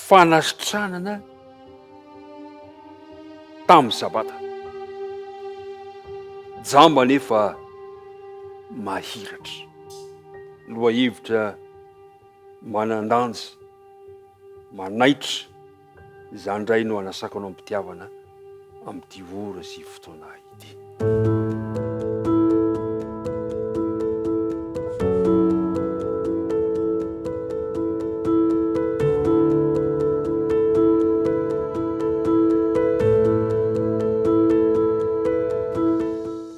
fanasitranana tamin'ny sabata. Jamba nefa mahiratra. Loha hevitra manandanja, manaitra, izany indray no anasako anao am-pitiavana amin'ity ora sy fotoana ity.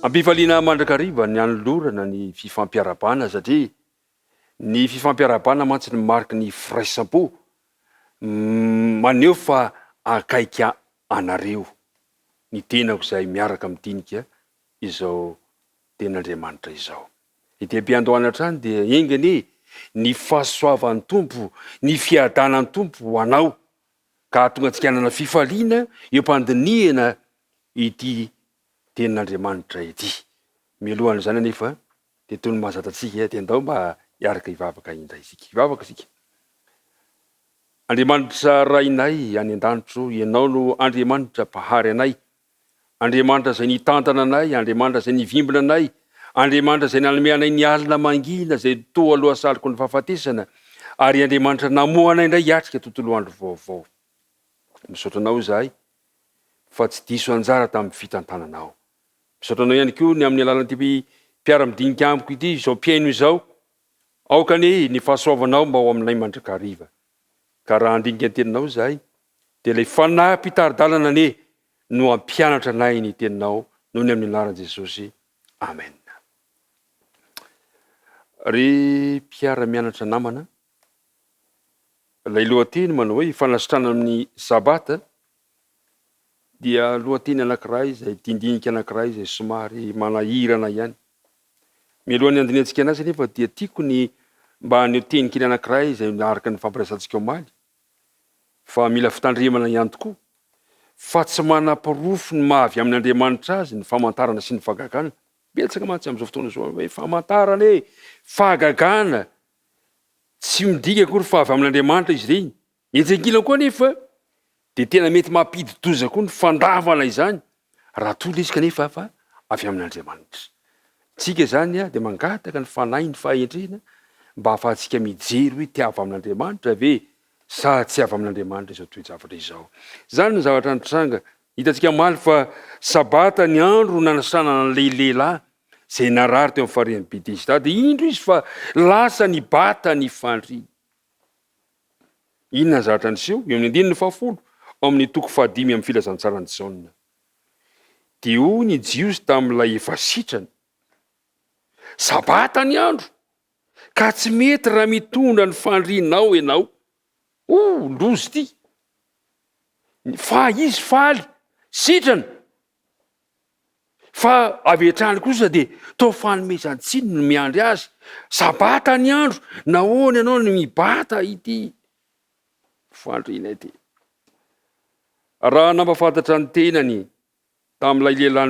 Ampifaliana mandrakariva ny anolorana ny fifampiarabana satria ny fifampiarabana mantsy ny mariky ny firaisam-po maneho fa akaika anareo ny tenako izay miaraka amin'tinika izao ten'Andriamanitra izao. Ity am-piandohana trany dia engany ny fahasoavan'ny tompo, ny fiadanan'ny tompo ho anao ka tonga antsika hanana fifaliana eo am-pandinihana ity ten'Andriamanitra ity. Mialohan' izany anefa dia toy ny mahazatatsika dia andao mba hiaraka hivavaka indray isika. Hivavaka isika. Andriamanitra rainay any an-danitro, ianao no Andriamanitra mpahary anay. Andriamanitra izay nitantana anay, Andriamanitra izay nivimbina anay, Andriamanitra izay nanome anay ny alina mangina izay toa aloha saliko ny fahafatesana, ary Andriamanitra namoa anay indray hiatrika tontolo andro vaovao. Misaotra anao izahay fa tsy diso anjara tamin'ny fitantananao. Misaotra anao ihany koa ny amin'ny alalan'ity mpiara-midinika amiko ity, izao mpiaino izao, aoka ny fahasoavanao mba ao aminay mandrakariva. Ka raha handinika ny teninao izahay, dia ilay fanahy mpitaridalana no ampianatra anay ny teninao noho ny amin'ny anaran'i Jesosy. Amen. Ry mpiara-mianatra namana, ilay lohateny manao hoe fanasitrana amin'ny sabata, dia lohateny anankiray izay tindinika anankiray izay somary manahirana ihany. Mialohan'ny andinihana anazy nefa dia tiako ny mba ny tenikely anankiray izay miaraka ny fampirasantsika omaly, fa mila fitandremana ihany tokoa, fa tsy manam-pirofo ny mahavy amin'Andriamanitra azy ny famantarana sy ny fahagagana. Betsaka mantsy amin'izao fotoana izao hoe famantarana fahagagana, tsy midika akory fa avy amin'Andriamanitra izy ireny. Etsakila koa nefa dia tena mety mampidi-doza koa ny fandavana izany raha toa izy kanefa fa avy amin'Andriamanitra. Tsika izany dia mangataka ny fanahy ny fahendrena mba ahafahantsika mijery hoe ty avy amin'Andriamanitra ve sa tsy avy amin'Andriamanitra izao toe-javatra izao. Zany ny zavatra nitranga. Hitantsika maly fa sabata ny andro nanasana ny lehilahy izay narary teo amin'ny farihan'ny Betesda. Dia indro izy fa lasa ny bata ny fandriana. Inona ny zavatra niseho eo amin'ny 10 ao amin'ny toko 5 amin'ny filazantsarany Jaona. Dia hoy ny jiosy tamin'ilay efa sitrana, sabata ny andro ka tsy mety raha mitondra ny fandrianao ianao. Lozy ty. Fa izy faly, sitrana. Fa avy hatrany kosa dia tao fanomezan-tsiny no miandry azy. Sabata ny andro, nahoana ianao no mibata ity fandriana ity. Raha nampafantatra ny tenany tamin'ilay lehilahy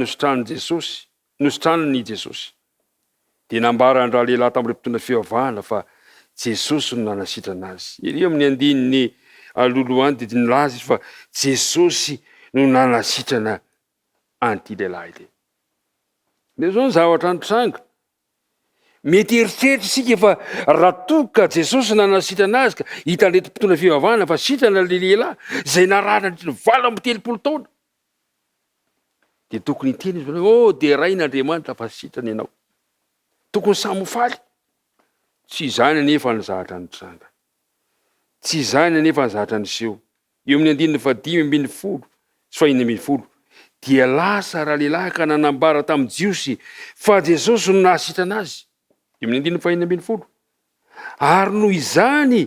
nositranany Jesosy, dia nambara andraha lehilahy tamin'ireo mpitondra fivavahana fa Jesosy no nanasitrana azy. Ery amin'ny andininy alohaloha any dia nilaza izy fa Jesosy no nanasitrana an'ity lehilahy ity. Dia zao ny zavatra nitranga. Mety eritreritra isika fa raha toa ka Jesosy nanasitrana azy ka hitan'reto mpitondra fivavahana fa sitrana le lehilahy izay narary nandritra 7 taona, dia tokony hiteny izy hoe dia rain'Andriamanitra fa sitrana ianao. Tokony samy faly. Tsy izany anefa ny zavatra nitranga. Tsy izany anefa ny zavatra niseho. Eo amin'ny 5:10 sy 9:10 dia lasa raha lehilahy ka nanambara tamin'ny jiosy fa Jesosy no nahasitrana azy. Eo amin'ny 5:10. Ary noho izany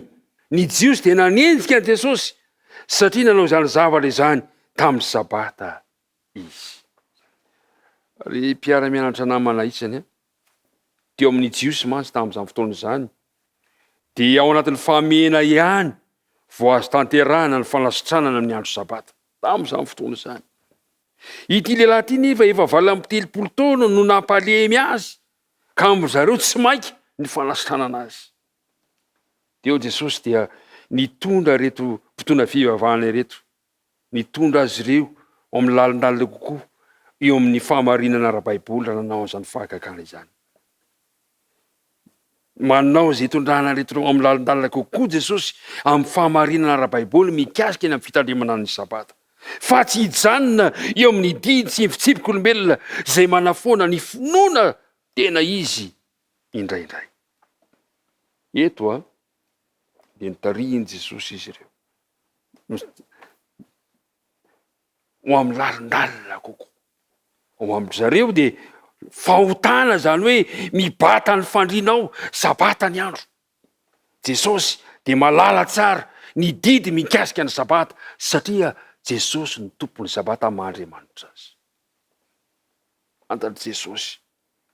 ny jiosy dia nanenjika an' Jesosy satria nanao izany zavatra izany tamin'ny sabata izy. Ry mpiara-mianatra namana isany teo amin'ny jiosy mantsy tamin'izany fotoana izany, dia ao anatin'ny famehana ihany vao azo tanterahana ny fanasitranana amin'ny andro sabata tamin'izany fotoana izany. Ity lehilahy ity nefa efa 80 taona no nampalemy azy ka amin'izareo tsy mainka ny fanasitranana azy. Dia Jesosy dia nitondra reto mpitondra fivavahana reto, nitondra azy ireo amin'ny lalindalina kokoa eo amin'ny fahamarinana ara-baiboly raha nanao an'izany fahagagana izany. Manao izay tondrahana reto amin'ny lalindalina kokoa Jesosy amin'ny fahamarinana ara-baiboly mikasika eny amin'ny fitandrimana ny sabata. Fa tsy hijanona eo amin'ny didy sy fitsipik'olombelona izay manafoana ny finoana tena izy indraindray. Eto dia nitarihiny Jesosy izy ireo ho amin'ny lalindalina kokoa. Ho amin'ny zareo dia fahotana zany hoe mibata ny fandrinao sabata ny andro. Jesosy dia malala tsara ny didy mikasika ny sabata satria Jesosy ny tompony sabata Mahandriamanitra azy. Antany Jesosy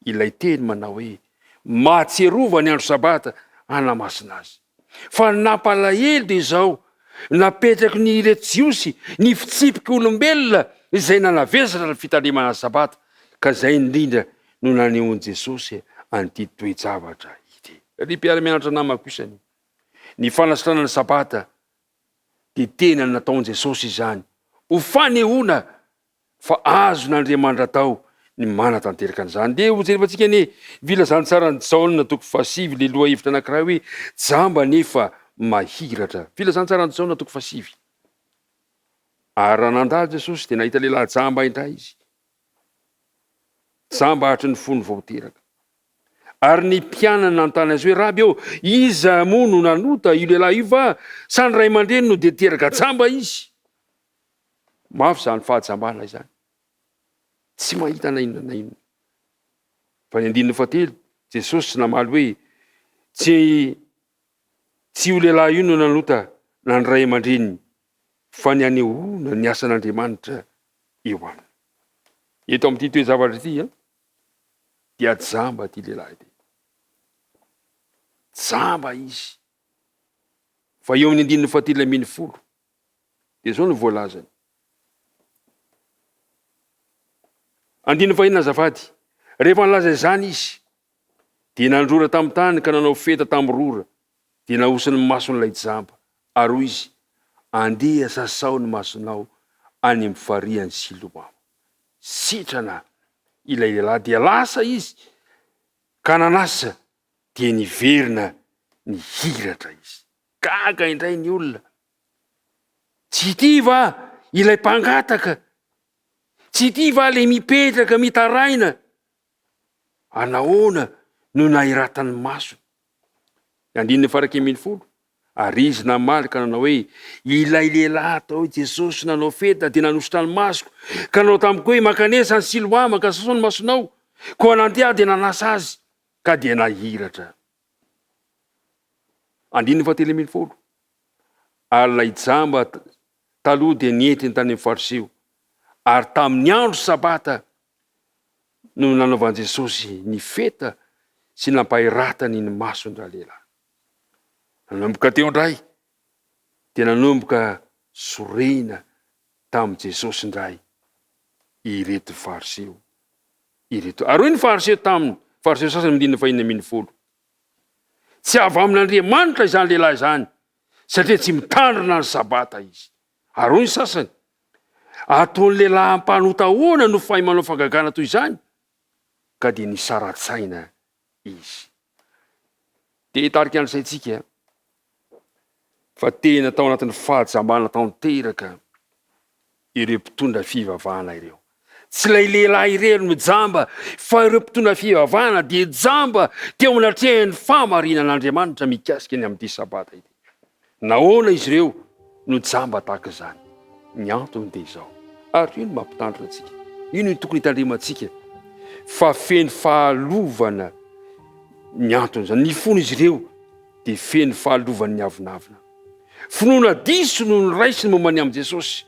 ilay teny manao hoe mahatserova ny andro sabata hanamasina azy. Fa nampalahelo dia izao napetraky ny reto jiosy ny fitsipika olombelona izay nanavezatra ny fitandrimana sabata, ka izay indrindra no nanehoan'i Jesosy an'ity toe-javatra ity. Ry mpiara-mianatra namako isany, ny fanasitrana ny sabata dia tena nataon'i Jesosy izany ho fanehoana fa azon'Andriamanitra tao ny manatanteraka an'izany. Dia ho jerevantsika ny vilazany tsara ny Jaona 7 le lohahevitra anankiray hoe jamba nefa mahiratra. Filazany tsara ny Jaona 7. Ary raha nandalo Jesosy dia nahita lehilahy jamba indray izy. Jamba hatry ny fony vao teraka. Ary ny mpianana nanontany azy hoe raby iza moa no nanota io lehilahy io va sa ny ray aman-dreny no dia teraka jamba izy? Mafy zany fahajambana izany. Tsy mahita na inona na inona. Fa ny 9 Jesosy tsy namaly hoe tsy io lehilahy io no nanota na ny ray aman-dreny, fa ny anehoana ny asan'Andriamanitra eo aminy. Eto amin'ity toe-javatra ity dia jamba ty lehilahy ity. Jamba izy. Fa eo amin'ny 9:10 dia zao no voalazany. 9 azafady. Rehefa nalaza izany izy dia nandrora tamin'ny tany ka nanao feta tamin'ny rora, dia nahosiny ny mason'ilay jamba. Ary hoy izy, andeha sasao ny masonao any amin'ny farihan'ny Siloamo. Sitrana ilay lehilahy dia lasa izy, ka nanasa dia niverina nihiratra izy. Gaga indray ny olona. Tsy ity va ilay mpangataka? Tsy ity va ilay mipetraka mitaraina? Anahoana no nahiratany maso? 10 Ary izy namaly ka nanao hoe ilay lehilahy tao Jesosy nanao feta dia nanositra ny masoko, ka nanao tamiko hoe makanesa ny Siloama ka sasao ny masonao, koa nandeha dia nanasa azy ka dia nahiratra. 13 Ary ilay jamba taloha dia nientiny tany amin'ny Fariseo, ary tamin'ny andro sabata no nanaovan'i Jesosy ny feta sy nampahiratany ny mason'ireo lehilahy. Nanomboka teo indray dia nanomboka sorena tamin'i Jesosy indray ireto Fariseo ireto. Ary hoy ny Fariseo taminy, Fariseo sasany 10 tsy avy amin'Andriamanitra izany lehilahy izany satria tsy mitandrina ny sabata izy. Ary hoy ny sasany, ataon'ny lehilahy ampanota ahoana no fahay manao fahagagana toy izany? Ka dia nisaratsaina izy. Dia hitarika an'izay fa tena tao anatin'ny fahajambana tanteraka ireo mpitondra fivavahana ireo. Tsy ilay lehilahy ireo mijamba, fa ireo mpitondra fivavahana dia jamba teo anatrehany fahamarinan'Andriamanitra mikasika ny amin'ity sabata ity. Nahoana izy ireo no jamba tahaka izany? Ny antony dia izao. Ary io no mampitandrina antsika. Io no tokony hitandrimantsika. Fa feno fahalovana ny antony izany. Ny fony izy ireo dia feno fahalovana ny avinavina. Finoana diso no niraisiny mombany amin'i Jesosy,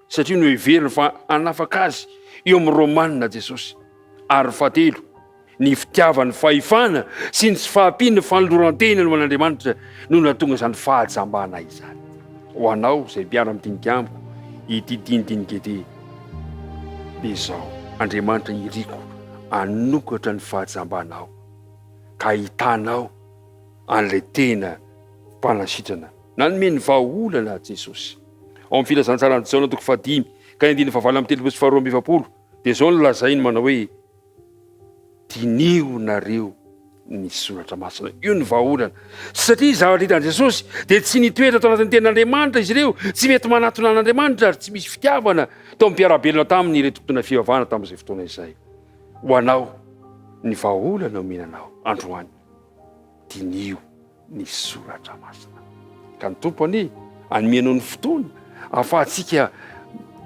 satria no heveriny fa hanafaka azy eo amin'ny Romanina Jesosy. Ary 7 ny fitiavany fahefana sy ny tsy fahampiany fanoloran-tena no an'Andriamanitra no nahatonga izany fahajambana izany. Ho anao izay mpiara-mitinika amiko ity dindinika ity dia izao, Andriamanitra iriko anokatra ny fahajambanao ka hitanao an'ilay tena mpanasitrana nanome ny vahaolana Jesosy. Ao amin'ny filazantsara Jaona toko 5 ka 9:7-8 dia zao no lazainy manao hoe dinio nareo ny soratra masina. Io ny vahaolana satria zavatra hitan'i Jesosy dia tsy nitoetra tao anatin'ny tenin'Andriamanitra izy ireo, tsy mety manatona an'Andriamanitra ary tsy misy fitiavana tao amin'ny mpiarabelona taminy ireto fotoana fivavahana tamin'izay fotoana izay. Ho anao ny vahaolana omenanao androany, dinio ny soratra masina. Ka ny tompony anomenao ny fotoana ahafahantsika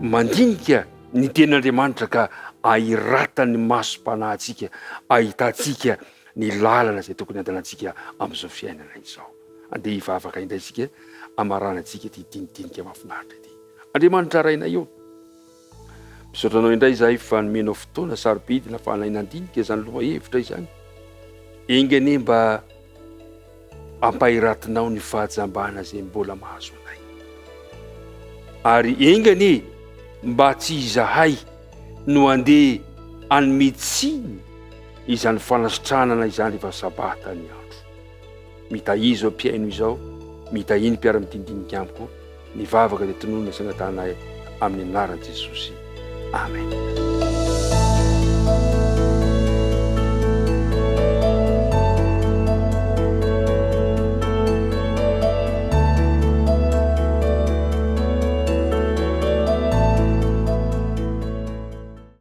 mandinika ny tenin'Andriamanitra ka ahiratany masom-panahintsika, ahitantsika ny lalana izay tokony andehanantsika amin'izao fiainana izao. Andeha hivavaka indray isika amaranantsika ty dinidinika mahafinaritra ity. Andriamanitra raina eo. Misaotra anao indray izahay fa nomenao fotoana sarobidina fa hanandinika izany lohahevitra izany. Engane mba ampahiratinao ny fahajambana izay mbola mahazo anay. Ary engane mba tsy izahay no andeha anometsiny izany fanasitranana izany rehefa sabata ny andro. Mitahizo ampiaino izao, mitahiny mpiara-mitindinika amiko, nivavaka dia tononona sanatana amin'ny anaran'i Jesosy. Amen.